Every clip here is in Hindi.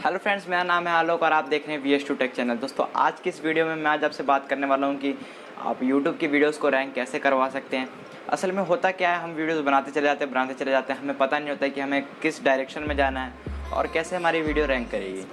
हेलो फ्रेंड्स, मेरा नाम है आलोक और आप देख रहे हैं Vs2 Tech चैनल। दोस्तों, आज की इस वीडियो में मैं आज आपसे बात करने वाला हूं कि आप YouTube की वीडियोस को रैंक कैसे करवा सकते हैं। असल में होता क्या है, हम वीडियोस बनाते चले जाते हैं, हमें पता नहीं होता है कि हमें किस डायरेक्शन में जाना है और कैसे हमारी वीडियो रैंक करेगी।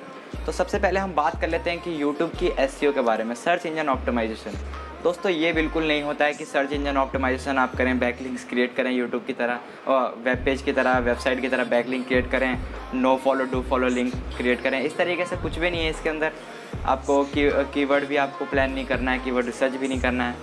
तो सबसे पहले हम बात कर लेते हैं कि YouTube की SEO के बारे में, सर्च इंजन ऑप्टिमाइजेशन। दोस्तों, ये बिल्कुल नहीं होता है कि सर्च इंजन ऑप्टिमाइजेशन आप करें, बैकलिंक्स क्रिएट करें यूट्यूब की तरह और वेब पेज की तरह, वेबसाइट की तरह बैकलिंक क्रिएट करें, no follow do follow link create करें। इस तरीके से कुछ भी नहीं है इसके अंदर। आपको कीवर्ड भी आपको प्लान नहीं करना है, कीवर्ड रिसर्च भी नहीं करना है।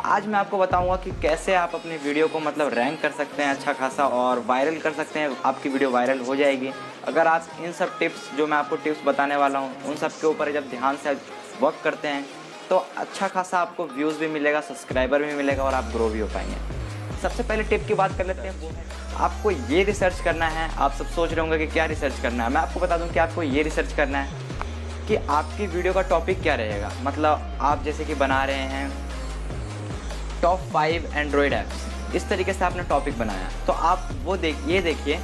आज मैं आपको बताऊंगा कि कैसे आप अपनी वीडियो को रैंक कर सकते हैं अच्छा खासा और वायरल कर सकते हैं। आपकी वीडियो वायरल हो जाएगी अगर आप इन सब टिप्स, जो मैं आपको टिप्स बताने वाला हूँ, उन सब के ऊपर जब ध्यान से वर्क करते हैं तो अच्छा खासा आपको व्यूज़ भी मिलेगा, सब्सक्राइबर भी मिलेगा और आप ग्रो भी हो पाएंगे। सबसे पहले टिप की बात कर लेते हैं, वो है आपको ये रिसर्च करना है। आप सब सोच रहे होंगे कि क्या रिसर्च करना है। मैं आपको बता दूं कि आपको ये रिसर्च करना है कि आपकी वीडियो का टॉपिक क्या रहेगा। मतलब आप जैसे कि बना रहे हैं टॉप 5 एंड्रॉयड ऐप्स, इस तरीके से आपने टॉपिक बनाया, तो आप वो देखिए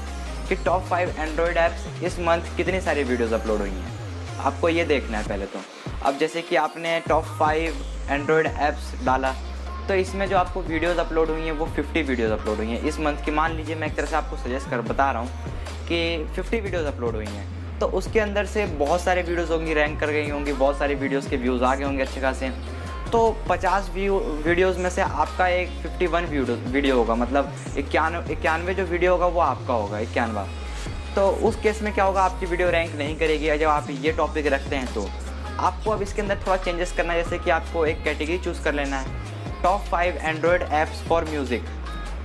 कि टॉप 5 एंड्रॉयड ऐप्स इस मंथ कितनी सारी वीडियोज़ अपलोड हुई हैं। आपको ये देखना है पहले तो। अब जैसे कि आपने टॉप 5 एंड्रॉयड ऐप्स डाला, तो इसमें जो आपको वीडियोज़ अपलोड हुई हैं वो 50 वीडियोज़ अपलोड हुई हैं इस मंथ की। मान लीजिए, मैं एक तरह से आपको सजेस्ट कर बता रहा हूँ कि 50 वीडियोज़ अपलोड हुई हैं, तो उसके अंदर से बहुत सारे वीडियोज़ होंगी, रैंक कर गई होंगी, बहुत सारी वीडियोज़ के व्यूज़ आ गए होंगे अच्छे खासे। तो 50 वीडियोज़ में से आपका एक 51 वीडियो होगा, मतलब 91 जो वीडियो होगा वो आपका होगा, 91। तो उस केस में क्या होगा, आपकी वीडियो रैंक नहीं करेगी। जब आप ये टॉपिक रखते हैं तो आपको अब इसके अंदर थोड़ा चेंजेस करना है। जैसे कि आपको एक कैटेगरी चूज़ कर लेना है, top 5 Android apps for music,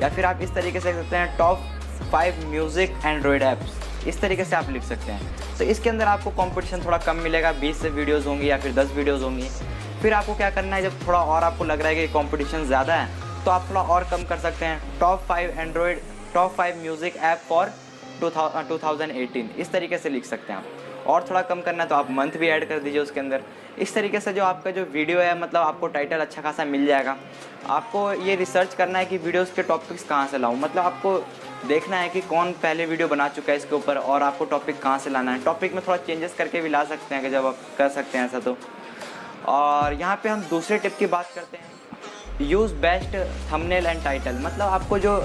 या फिर आप इस तरीके से लिख सकते हैं टॉप 5 म्यूज़िक एंड्रॉयड ऐप्स। इस तरीके से आप लिख सकते हैं। तो इसके अंदर आपको कंपटीशन थोड़ा कम मिलेगा, 20 से वीडियोज़ होंगी या फिर 10 वीडियोज़ होंगी। फिर आपको क्या करना है, जब थोड़ा और आपको लग रहा है कि कंपटीशन ज़्यादा है, तो आप थोड़ा और कम कर सकते हैं, टॉप 5 म्यूज़िक ऐप फॉर 2018, इस तरीके से लिख सकते हैं आप। और थोड़ा कम करना है तो आप मंथ भी ऐड कर दीजिए उसके अंदर। इस तरीके से जो आपका जो वीडियो है, मतलब आपको टाइटल अच्छा खासा मिल जाएगा। आपको ये रिसर्च करना है कि वीडियोस के टॉपिक्स कहाँ से लाऊं, मतलब आपको देखना है कि कौन पहले वीडियो बना चुका है इसके ऊपर और आपको टॉपिक कहाँ से लाना है। टॉपिक में थोड़ा चेंजेस करके भी ला सकते हैं, कि जब आप कर सकते हैं ऐसा तो। और यहाँ पर हम दूसरे टिप की बात करते हैं, use best thumbnail and title. मतलब आपको जो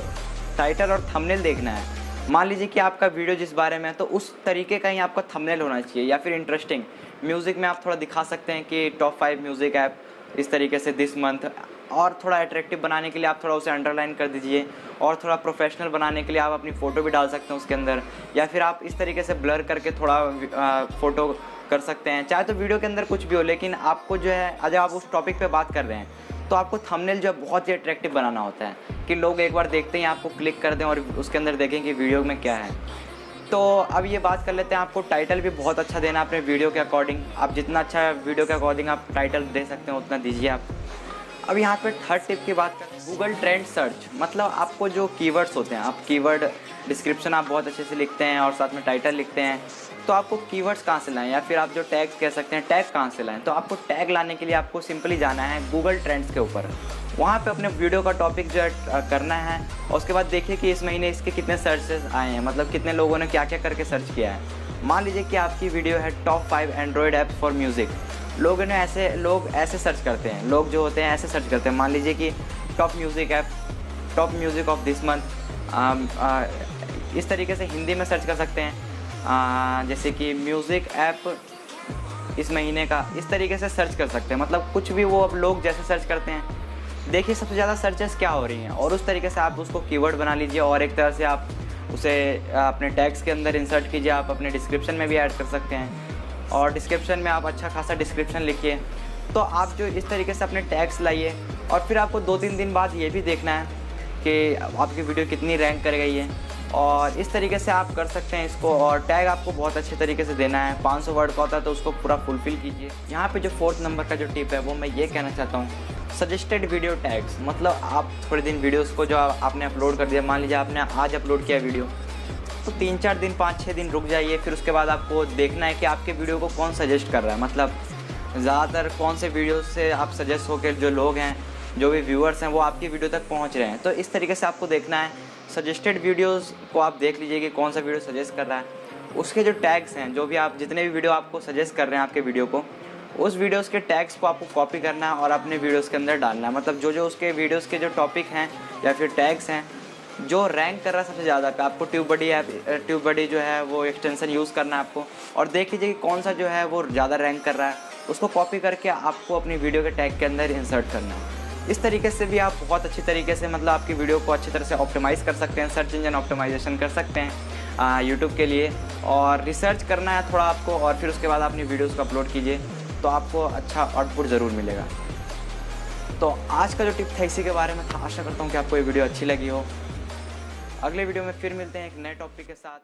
टाइटल और थंबनेल देखना है, मान लीजिए कि आपका वीडियो जिस बारे में है तो उस तरीके का ही आपका थंबनेल होना चाहिए, या फिर इंटरेस्टिंग। म्यूज़िक में आप थोड़ा दिखा सकते हैं कि टॉप 5 म्यूज़िक ऐप इस तरीके से दिस मंथ, और थोड़ा अट्रैक्टिव बनाने के लिए आप थोड़ा उसे अंडरलाइन कर दीजिए, और थोड़ा प्रोफेशनल बनाने के लिए आप अपनी फ़ोटो भी डाल सकते हैं उसके अंदर, या फिर आप इस तरीके से ब्लर करके थोड़ा फ़ोटो कर सकते हैं। चाहे तो वीडियो के अंदर कुछ भी हो, लेकिन आपको जो है, अगर आप उस टॉपिक पर बात कर रहे हैं तो आपको थंबनेल जो है बहुत ही अट्रैक्टिव बनाना होता है कि लोग एक बार देखते ही आपको क्लिक कर दें और उसके अंदर देखें कि वीडियो में क्या है। तो अब ये बात कर लेते हैं, आपको टाइटल भी बहुत अच्छा देना अपने वीडियो के अकॉर्डिंग। आप जितना अच्छा वीडियो के अकॉर्डिंग आप टाइटल दे सकते हैं उतना दीजिए आप। अब यहाँ पे थर्ड टिप की बात करें, गूगल ट्रेंड सर्च। मतलब आपको जो कीवर्ड्स होते हैं, आप कीवर्ड डिस्क्रिप्शन आप बहुत अच्छे से लिखते हैं और साथ में टाइटल लिखते हैं, तो आपको कीवर्ड्स कहाँ से लाएं, या फिर आप जो टैग्स कह सकते हैं, टैग कहाँ से लाएं। तो आपको टैग लाने के लिए आपको सिंपली जाना है गूगल ट्रेंड्स के ऊपर। वहाँ पे अपने वीडियो का टॉपिक जो है करना है, और उसके बाद देखिए कि इस महीने इसके कितने सर्चेस आए हैं, मतलब कितने लोगों ने क्या क्या करके सर्च किया है। मान लीजिए कि आपकी वीडियो है top 5 Android apps for music. लोग ऐसे सर्च करते हैं, लोग जो होते हैं ऐसे सर्च करते हैं। मान लीजिए कि top music app, top music of this month, इस तरीके से हिंदी में सर्च कर सकते हैं। जैसे कि म्यूज़िक ऐप इस महीने का, इस तरीके से सर्च कर सकते हैं। मतलब कुछ भी वो अब लोग जैसे सर्च करते हैं, देखिए सबसे ज़्यादा सर्चेस क्या हो रही हैं, और उस तरीके से आप उसको कीवर्ड बना लीजिए, और एक तरह से आप उसे अपने टैग्स के अंदर इंसर्ट कीजिए। आप अपने डिस्क्रिप्शन में भी ऐड कर सकते हैं, और डिस्क्रिप्शन में आप अच्छा खासा डिस्क्रिप्शन लिखिए। तो आप जो इस तरीके से अपने टैग्स लाइए, और फिर आपको 2-3 दिन बाद ये भी देखना है कि आपकी वीडियो कितनी रैंक कर गई है, और इस तरीके से आप कर सकते हैं इसको। और टैग आपको बहुत अच्छे तरीके से देना है, 500 वर्ड का होता है तो उसको पूरा फुलफ़िल कीजिए। यहाँ पे जो 4th नंबर का जो टिप है वो मैं ये कहना चाहता हूँ, सजेस्टेड वीडियो टैग्स। मतलब आप थोड़े दिन वीडियोस को जो आपने अपलोड कर दिया, मान लीजिए आपने आज अपलोड किया वीडियो, तो 3-4 दिन 5-6 दिन रुक जाइए। फिर उसके बाद आपको देखना है कि आपके वीडियो को कौन सजेस्ट कर रहा है, मतलब ज़्यादातर कौन से वीडियो से आप सजेस्ट होकर जो लोग हैं, जो भी व्यूअर्स हैं, वो आपकी वीडियो तक पहुंच रहे हैं। तो इस तरीके से आपको देखना है। सजेस्टेड वीडियोस को आप देख लीजिए कि कौन सा वीडियो सजेस्ट कर रहा है। उसके जो टैग्स हैं, जो भी आप जितने भी वीडियो आपको सजेस्ट कर रहे हैं आपके वीडियो को, उस वीडियोस के टैग्स को आपको कॉपी करना है और अपने वीडियोस के अंदर डालना है। मतलब जो जो उसके वीडियोस के जो टॉपिक हैं या फिर टैग्स हैं जो रैंक कर रहा है सबसे ज़्यादा पे, आपको ट्यूब बडी जो है वो एक्सटेंशन यूज़ करना है आपको, और देख लीजिए कि कौन सा जो है वो ज़्यादा रैंक कर रहा है, उसको कॉपी करके आपको अपनी वीडियो के टैग के अंदर इंसर्ट करना है। इस तरीके से भी आप बहुत अच्छी तरीके से मतलब आपकी वीडियो को अच्छी तरह से ऑप्टिमाइज़ कर सकते हैं, सर्च इंजन ऑप्टिमाइजेशन कर सकते हैं यूट्यूब के लिए। और रिसर्च करना है थोड़ा आपको, और फिर उसके बाद अपनी वीडियोज़ को अपलोड कीजिए तो आपको अच्छा आउटपुट ज़रूर मिलेगा। तो आज का जो टिप था इसी के बारे में था। आशा करता हूँ कि आपको ये वीडियो अच्छी लगी हो। अगले वीडियो में फिर मिलते हैं एक नए टॉपिक के साथ।